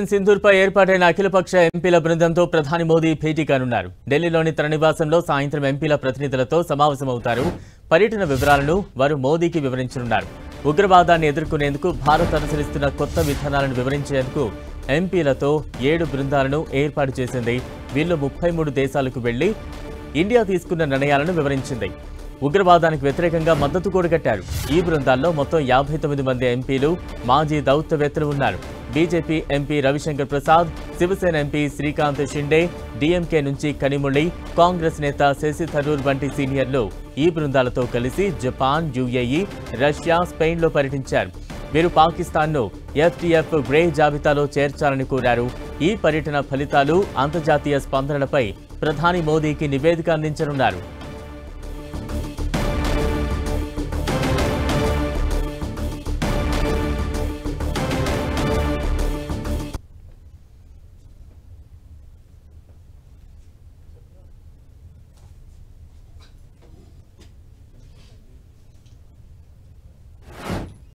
సింధూర్పై ఏర్పాటైన అఖిలపక్ష ఎంపీల బృందంతో ప్రధాని మోదీ భేటీ కానున్నారు. ఢిల్లీలోని తన నివాసంలో సాయంత్రం ఎంపీల ప్రతినిధులతో సమావేశమవుతారు. పర్యటన వివరాలను వారు మోదీకి వివరించనున్నారు. ఉగ్రవాదాన్ని ఎదుర్కొనేందుకు భారత్ అనుసరిస్తున్న కొత్త విధానాలను వివరించేందుకు ఎంపీలతో 7 బృందాలను ఏర్పాటు చేసింది. వీళ్ళు 33 దేశాలకు వెళ్లి ఇండియా తీసుకున్న నిర్ణయాలను వివరించింది. ఉగ్రవాదానికి వ్యతిరేకంగా మద్దతు కూడగట్టారు. ఈ బృందాల్లో మొత్తం 59 మంది ఎంపీలు, మాజీ దౌత్యవేత్తలు ఉన్నారు. BJP MP Ravishankar Prasad, Shiv Sena MP Shrikant Shinde, DMK నుంచి కనిమొళి, కాంగ్రెస్ నేత శశి థరూర్ వంటి సీనియర్లు ఈ బృందాలతో కలిసి జపాన్, యుఏఈ, రష్యా, స్పెయిన్లో పర్యటించారు. వీరు పాకిస్తాన్ను ఎఫ్టీఎఫ్ గ్రే జాబితాలో చేర్చాలని కోరారు. ఈ పర్యటన ఫలితాలు, అంతర్జాతీయ స్పందనలపై ప్రధాని మోదీకి నివేదిక అందించనున్నారు.